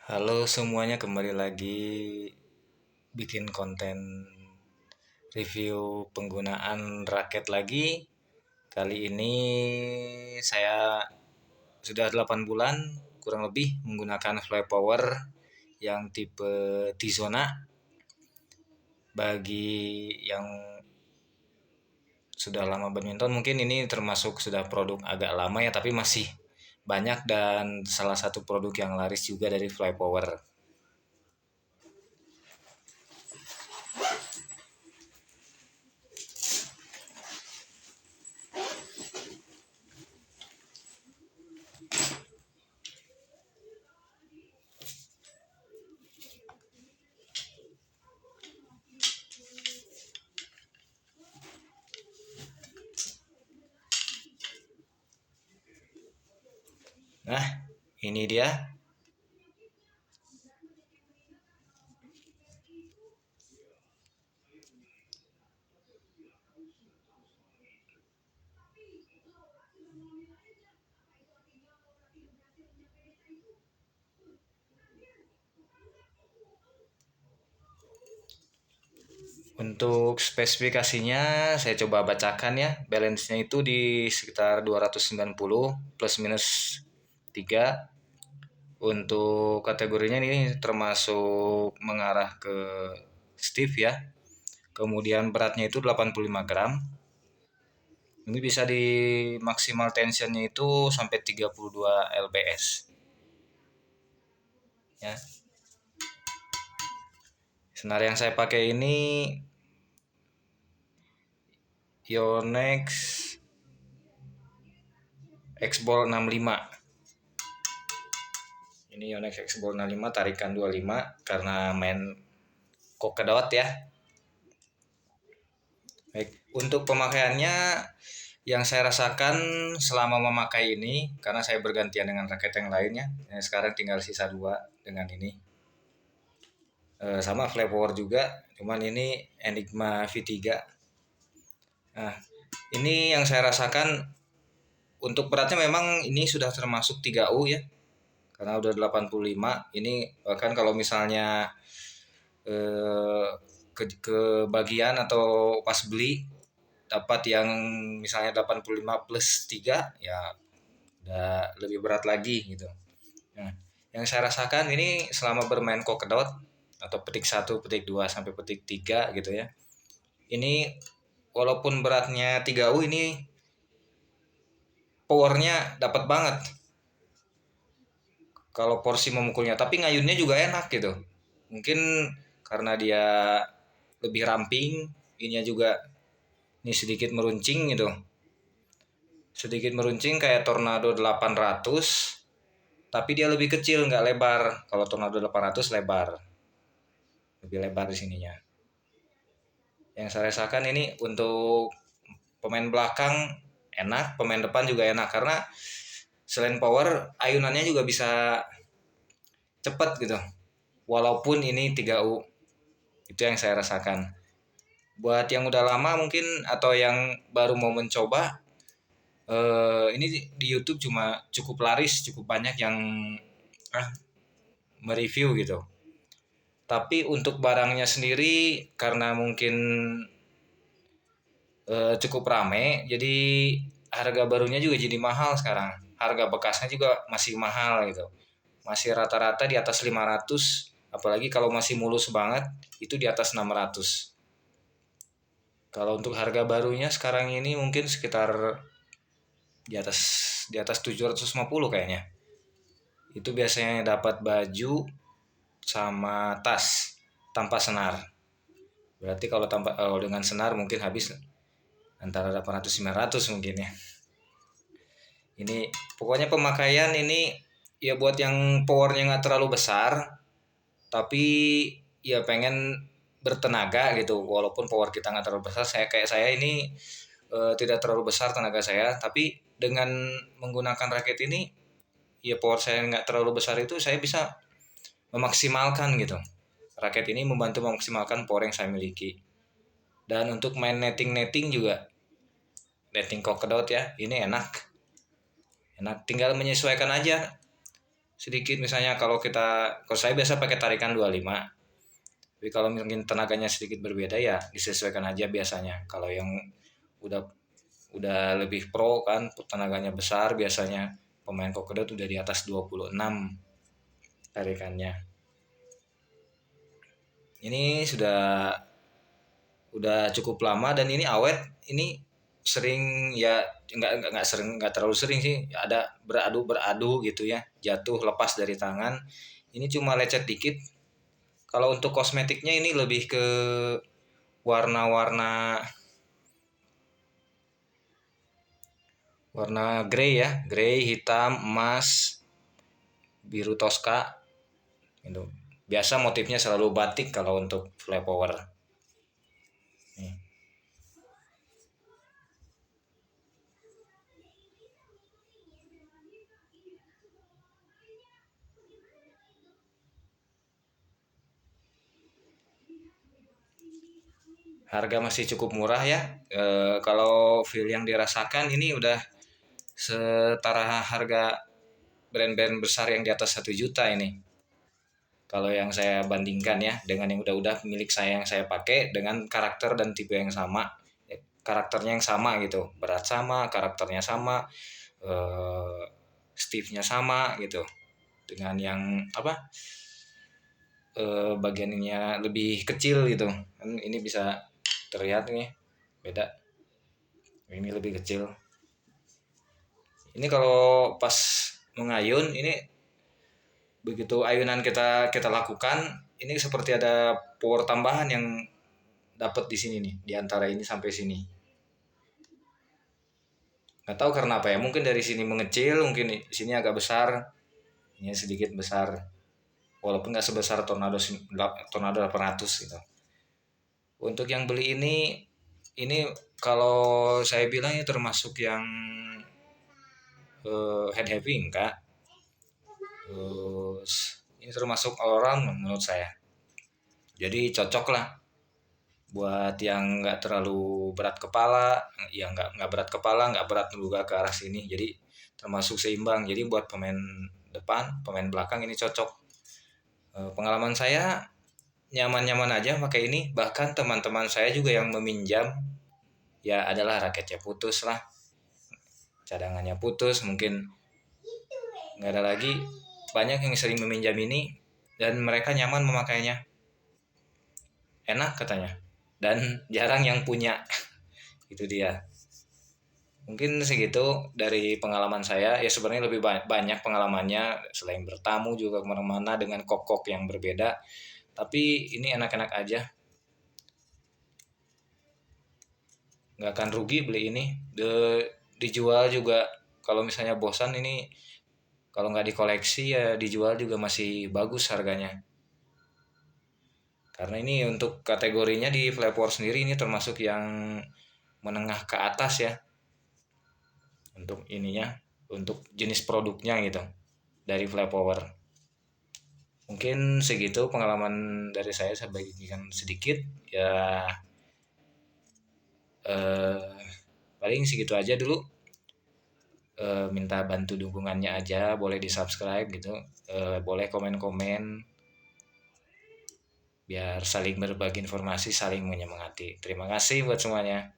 Halo semuanya, kembali lagi bikin konten review penggunaan raket lagi. Kali ini saya sudah 8 bulan kurang lebih menggunakan Fly Power yang tipe Tizona. Bagi yang sudah lama badminton mungkin ini termasuk sudah produk agak lama ya, tapi masih banyak dan salah satu produk yang laris juga dari Fly Power. Nah, ini dia. Untuk spesifikasinya saya coba bacakan ya. Balance-nya itu di sekitar 290 plus minus 3. Untuk kategorinya ini termasuk mengarah ke stiff ya. Kemudian beratnya itu 85 gram. Ini bisa di maksimal tensionnya itu sampai 32 lbs. Ya. Senar yang saya pakai ini Yonex X-Ball 65. Ini Yonex X-Ball 65 tarikan 25 karena main kokedot ya. Baik, untuk pemakaiannya yang saya rasakan selama memakai ini, karena saya bergantian dengan raket yang lainnya, sekarang tinggal sisa 2 dengan ini. Sama Fly Power juga, cuman ini Enigma V3. Nah, ini yang saya rasakan untuk beratnya memang ini sudah termasuk 3U ya. Karena udah 85. Ini bahkan kalau misalnya ke bagian atau pas beli dapat yang misalnya 85 plus 3 ya udah lebih berat lagi gitu. Nah, yang saya rasakan ini selama bermain kokedot atau petik 1, petik 2 sampai petik 3 gitu ya. Ini walaupun beratnya 3U ini powernya dapat banget kalau porsi memukulnya, tapi ngayunnya juga enak gitu. Mungkin karena dia lebih ramping, ininya juga ini sedikit meruncing gitu. Sedikit meruncing kayak Tornado 800, tapi dia lebih kecil, nggak lebar. Kalau Tornado 800 lebar, lebih lebar di sininya. Yang saya rasakan ini untuk pemain belakang enak, pemain depan juga enak karena selain power, ayunannya juga bisa cepat gitu. Walaupun ini 3U, itu yang saya rasakan. Buat yang udah lama mungkin atau yang baru mau mencoba, ini di YouTube cuma cukup laris, cukup banyak yang mereview gitu. Tapi untuk barangnya sendiri karena mungkin cukup rame, jadi harga barunya juga jadi mahal sekarang. Harga bekasnya juga masih mahal gitu. Masih rata-rata di atas 500, apalagi kalau masih mulus banget itu di atas 600. Kalau untuk harga barunya sekarang ini mungkin sekitar di atas 750 kayaknya. Itu biasanya dapat baju sama tas tanpa senar. Berarti kalau dengan senar mungkin habis antara 800-900 mungkin ya. Ini pokoknya pemakaian ini ya buat yang powernya nggak terlalu besar, tapi ya pengen bertenaga gitu. Walaupun power kita nggak terlalu besar, saya ini tidak terlalu besar tenaga saya, tapi dengan menggunakan raket ini ya power saya nggak terlalu besar itu saya bisa memaksimalkan gitu. Raket ini membantu memaksimalkan power yang saya miliki. Dan untuk main netting juga, netting kokedot ya, ini enak. Tinggal menyesuaikan aja sedikit, misalnya kalau saya biasa pakai tarikan 25. Tapi kalau mungkin tenaganya sedikit berbeda ya disesuaikan aja biasanya. Kalau yang udah lebih pro kan, tenaganya besar, biasanya pemain kokedot udah di atas 26 tarikannya. Ini udah cukup lama dan ini awet. Ini sering ya, nggak sering, nggak terlalu sering sih, ada beradu gitu ya, jatuh lepas dari tangan. Ini cuma lecet dikit. Kalau untuk kosmetiknya ini lebih ke warna-warna grey ya, grey, hitam, emas, biru toska itu. Biasa motifnya selalu batik kalau untuk fly power. Nih. Harga masih cukup murah ya. Kalau feel yang dirasakan ini udah setara harga brand-brand besar yang di atas 1 juta ini. Kalau yang saya bandingkan ya dengan yang udah milik saya, yang saya pakai dengan karakter dan tipe yang sama, karakternya yang sama gitu, berat sama, karakternya sama, stiffnya sama gitu, dengan yang bagiannya lebih kecil gitu kan, ini bisa terlihat nih beda, ini lebih kecil. Ini kalau pas mengayun ini, begitu ayunan kita lakukan, ini seperti ada power tambahan yang dapat di sini nih, di antara ini sampai sini. Nggak tahu karena apa ya, mungkin dari sini mengecil, mungkin di sini agak besar, ini sedikit besar, walaupun nggak sebesar tornado 800 gitu. Untuk yang beli ini kalau saya bilang ini termasuk yang head heavy enggak, terus ini termasuk all around menurut saya, jadi cocok lah buat yang nggak terlalu berat kepala, ya nggak berat kepala, nggak berat juga ke arah sini, jadi termasuk seimbang. Jadi buat pemain depan, pemain belakang ini cocok. Pengalaman saya nyaman-nyaman aja pakai ini, bahkan teman-teman saya juga yang meminjam ya adalah raketnya putus lah, cadangannya putus, mungkin nggak ada lagi, banyak yang sering meminjam ini dan mereka nyaman memakainya, enak katanya, dan jarang yang punya. Itu dia, mungkin segitu dari pengalaman saya ya. Sebenarnya lebih banyak pengalamannya, selain bertamu juga kemana-mana dengan kok yang berbeda, tapi ini enak-enak aja, nggak akan rugi beli ini. Dijual juga kalau misalnya bosan, ini kalau nggak dikoleksi ya dijual juga masih bagus harganya, karena ini untuk kategorinya di Flyport sendiri ini termasuk yang menengah ke atas ya, untuk ininya, untuk jenis produknya gitu, dari Flypower. Mungkin segitu pengalaman dari saya bagikan sedikit ya. Paling segitu aja dulu. Minta bantu dukungannya aja, boleh di subscribe gitu, boleh komen-komen, biar saling berbagi informasi, saling menyemangati. Terima kasih buat semuanya.